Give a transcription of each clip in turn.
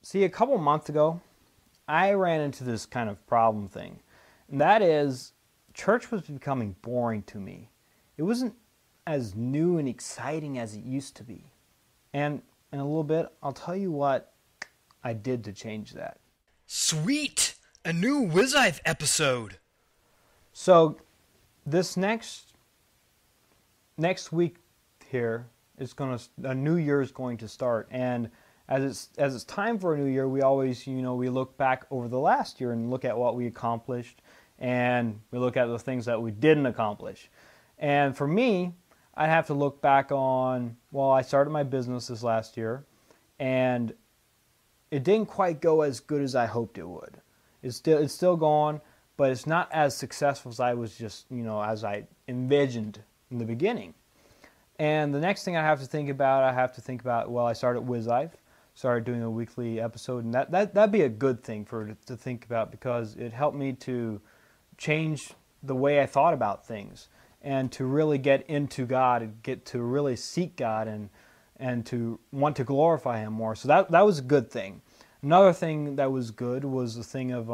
See, a couple months ago, I ran into this kind of problem thing. And that is, church was becoming boring to me. It wasn't as new and exciting as it used to be. And in a little bit, I'll tell you what I did to change that. Sweet! A new Wizive episode! So, this next week here is a new year is going to start, and as it's time for a new year, we always we look back over the last year and look at what we accomplished, and we look at the things that we didn't accomplish. And for me, I have to look back on, well, I started my business this last year, and it didn't quite go as good as I hoped it would. It's still going, but it's not as successful as I was as I envisioned in the beginning. And the next thing I have to think about, well, I started Wizive, started doing a weekly episode, and that'd be a good thing to think about, because it helped me to change the way I thought about things, and to really get into God and get to really seek God and to want to glorify Him more. So that was a good thing. Another thing that was good was the thing of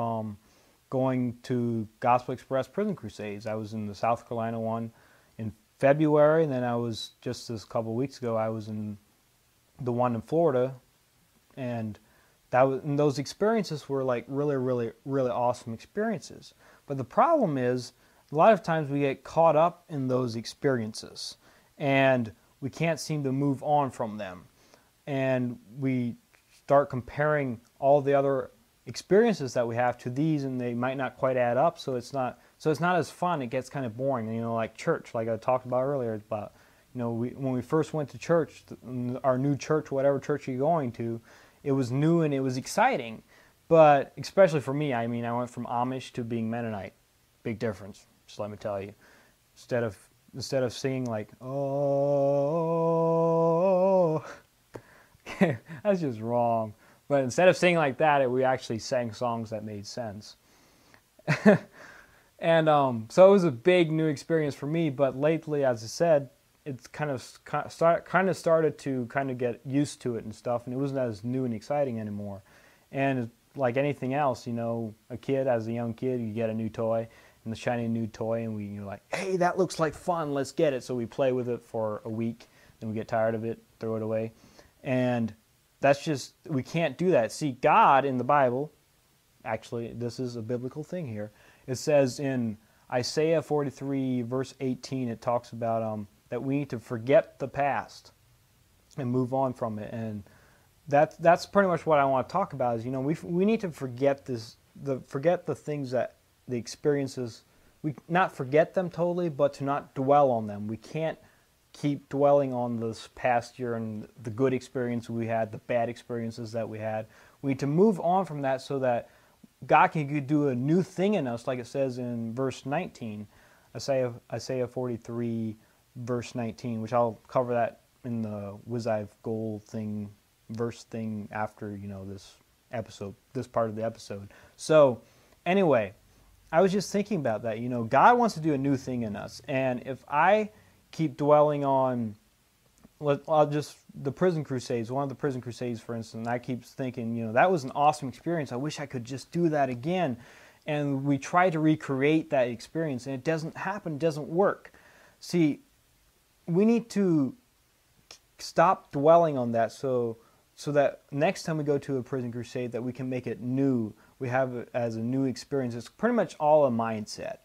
going to Gospel Express Prison Crusades. I was in the South Carolina one in February, and then I was, just this couple of weeks ago, I was in the one in Florida, and those experiences were like really, really, really awesome experiences. But the problem is, a lot of times we get caught up in those experiences, and we can't seem to move on from them. And we start comparing all the other experiences that we have to these, and they might not quite add up, so it's not as fun. It gets kind of boring, like church, like I talked about earlier, about when we first went to church, our new church, whatever church you're going to, it was new and it was exciting. But especially for me, I went from Amish to being Mennonite. Big difference, just let me tell you. Instead of singing like, oh, that's just wrong. But instead of singing like that, we actually sang songs that made sense. And so it was a big new experience for me. But lately, as I said, it's kind of started to kind of get used to it and stuff, and it wasn't as new and exciting anymore. And like anything else, as a young kid, you get a new toy, and the shiny new toy, and you're like, hey, that looks like fun, let's get it. So we play with it for a week, then we get tired of it, throw it away. And we can't do that. See, God in the Bible, actually, this is a biblical thing here. It says in Isaiah 43, verse 18, it talks about that we need to forget the past and move on from it. And that's pretty much what I want to talk about. Is we need to forget the things, that the experiences. We not forget them totally, but to not dwell on them. We can't keep dwelling on this past year and the good experience we had, the bad experiences that we had. We need to move on from that so that God can do a new thing in us, like it says in verse 19, Isaiah 43, verse 19, which I'll cover that in the Wizive goal thing, verse thing after, this part of the episode. So, anyway, I was just thinking about that. God wants to do a new thing in us, and if I keep dwelling on, the prison crusades, one of the prison crusades, for instance, I keep thinking, that was an awesome experience. I wish I could just do that again. And we try to recreate that experience, and it doesn't happen, it doesn't work. See, we need to stop dwelling on that so that next time we go to a prison crusade, that we can make it new. We have it as a new experience. It's pretty much all a mindset.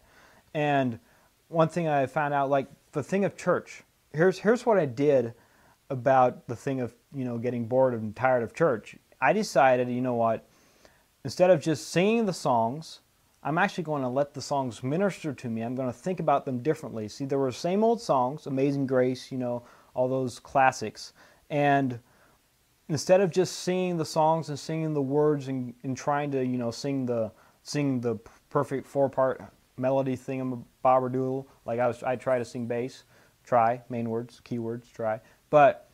And one thing I found out, like the thing of church, here's what I did about the thing of, getting bored and tired of church. I decided, what, instead of just singing the songs, I'm actually going to let the songs minister to me. I'm going to think about them differently. See, there were the same old songs, Amazing Grace, all those classics. And instead of just singing the songs and singing the words and trying to, sing the perfect 4-part melody thingamaboberdoodle, like I try to sing bass, main words, keywords, try. But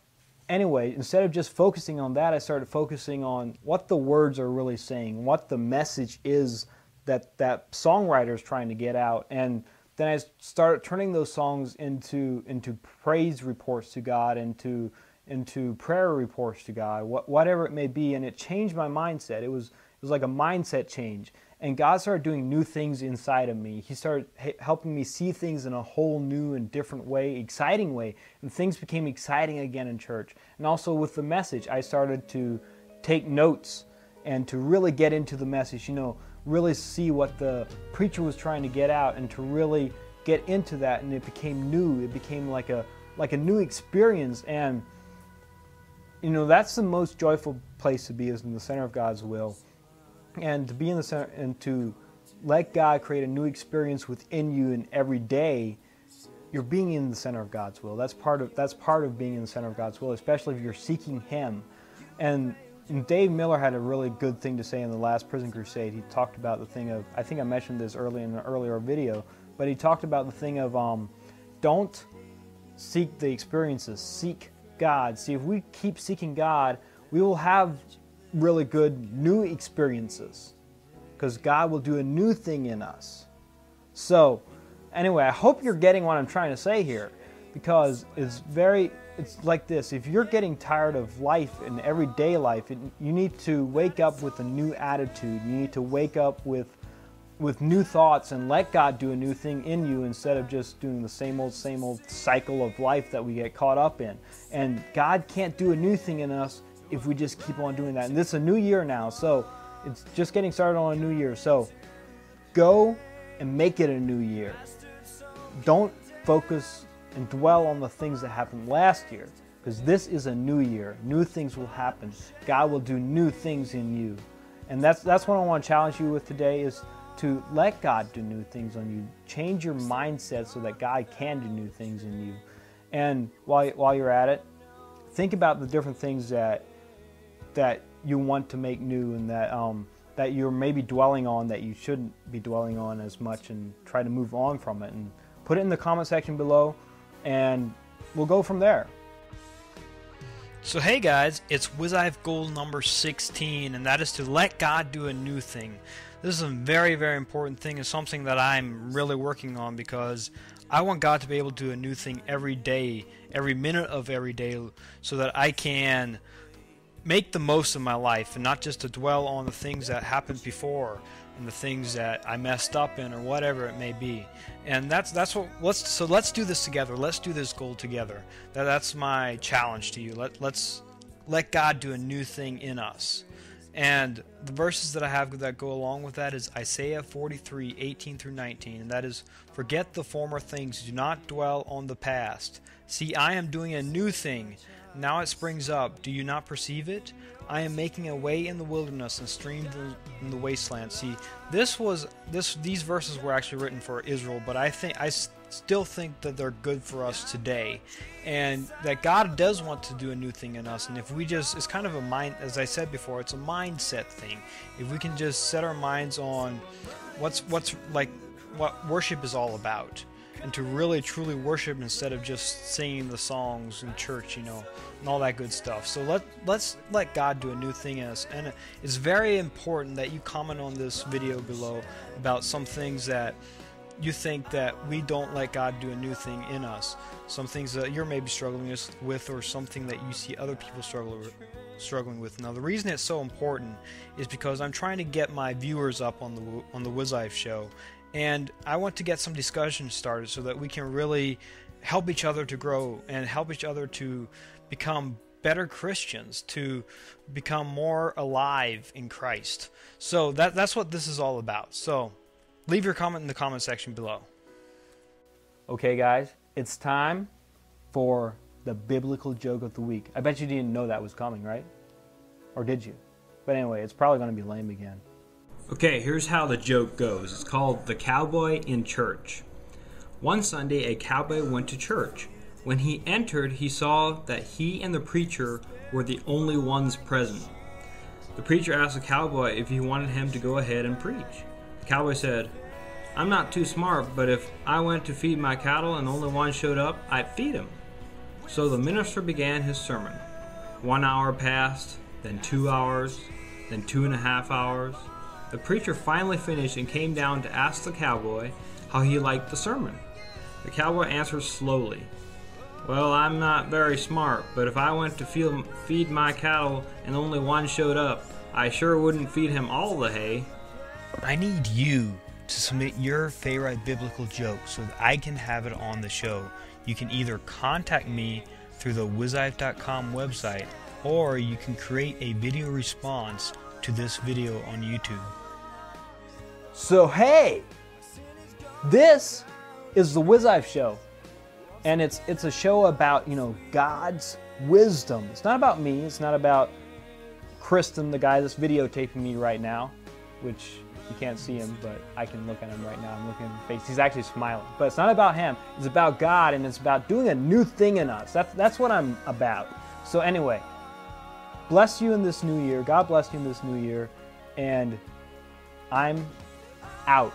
anyway, instead of just focusing on that, I started focusing on what the words are really saying, what the message is that songwriter is trying to get out. And then I started turning those songs into praise reports to God, and to into prayer reports to God, whatever it may be, and it changed my mindset. It was like a mindset change. And God started doing new things inside of me. He started helping me see things in a whole new and different way, exciting way. And things became exciting again in church. And also with the message, I started to take notes and to really get into the message, really see what the preacher was trying to get out and to really get into that. And it became new. It became like a new experience. And, that's the most joyful place to be, is in the center of God's will. And to be in the center and to let God create a new experience within you, and every day you're being in the center of God's will. That's part of being in the center of God's will, especially if you're seeking Him. And Dave Miller had a really good thing to say in the last Prison Crusade. He talked about the thing of, I think I mentioned this early in an earlier video, but he talked about the thing of don't seek the experiences, seek God. See, if we keep seeking God, we will have really good new experiences, because God will do a new thing in us. So anyway, I hope you're getting what I'm trying to say here, because it's like this. If you're getting tired of life and everyday life, you need to wake up with a new attitude. You need to wake up with new thoughts and let God do a new thing in you, instead of just doing the same old cycle of life that we get caught up in. And God can't do a new thing in us if we just keep on doing that. And this is a new year now, so it's just getting started on a new year. So go and make it a new year. Don't focus and dwell on the things that happened last year, because this is a new year. New things will happen. God will do new things in you. And that's what I want to challenge you with today, is to let God do new things on you. Change your mindset so that God can do new things in you. And while you're at it, think about the different things that you want to make new, and that you're maybe dwelling on that you shouldn't be dwelling on as much, and try to move on from it. And put it in the comment section below, and we'll go from there. So hey guys, it's WizIve goal number 16, and that is to let God do a new thing. This is a very, very important thing, and something that I'm really working on, because I want God to be able to do a new thing every day, every minute of every day, so that I can make the most of my life, and not just to dwell on the things that happened before and the things that I messed up in, or whatever it may be. And that's what let's do this together. Let's do this goal together. That's my challenge to you. Let's let God do a new thing in us. And the verses that I have that go along with that is Isaiah 43:18 through 19, and that is, "Forget the former things, do not dwell on the past. See, I am doing a new thing. Now it springs up. Do you not perceive it? I am making a way in the wilderness and streams in the wasteland." See, these verses were actually written for Israel, but I still think that they're good for us today, and that God does want to do a new thing in us. And if we it's kind of a mind, as I said before, it's a mindset thing. If we can just set our minds on what worship is all about, and to really truly worship instead of just singing the songs in church, and all that good stuff. So let's let God do a new thing in us. And it's very important that you comment on this video below about some things that you think that we don't let God do a new thing in us. Some things that you're maybe struggling with, or something that you see other people struggling with. Now, the reason it's so important is because I'm trying to get my viewers up on the WizIve show. And I want to get some discussion started so that we can really help each other to grow, and help each other to become better Christians, to become more alive in Christ. So that's what this is all about. So leave your comment in the comment section below. Okay guys, it's time for the biblical joke of the week. I bet you didn't know that was coming, right? Or did you? But anyway, it's probably going to be lame again. Okay, here's how the joke goes. It's called The Cowboy in Church. One Sunday, a cowboy went to church. When he entered, he saw that he and the preacher were the only ones present. The preacher asked the cowboy if he wanted him to go ahead and preach. The cowboy said, "I'm not too smart, but if I went to feed my cattle and only one showed up, I'd feed him." So the minister began his sermon. 1 hour passed, then 2 hours, then 2.5 hours. The preacher finally finished and came down to ask the cowboy how he liked the sermon. The cowboy answered slowly, Well, I'm not very smart, but if I went to feed my cattle and only one showed up, I sure wouldn't feed him all the hay. I need you to submit your favorite biblical joke so that I can have it on the show. You can either contact me through the wizive.com website, or you can create a video response to this video on YouTube. So hey, this is the Wizive Show, and it's a show about, you know, God's wisdom. It's not about me. It's not about Kristin, the guy that's videotaping me right now, which you can't see him, but I can look at him right now. I'm looking at his face. He's actually smiling. But it's not about him. It's about God, and it's about doing a new thing in us. That's what I'm about. So anyway, bless you in this new year. God bless you in this new year, and I'm out.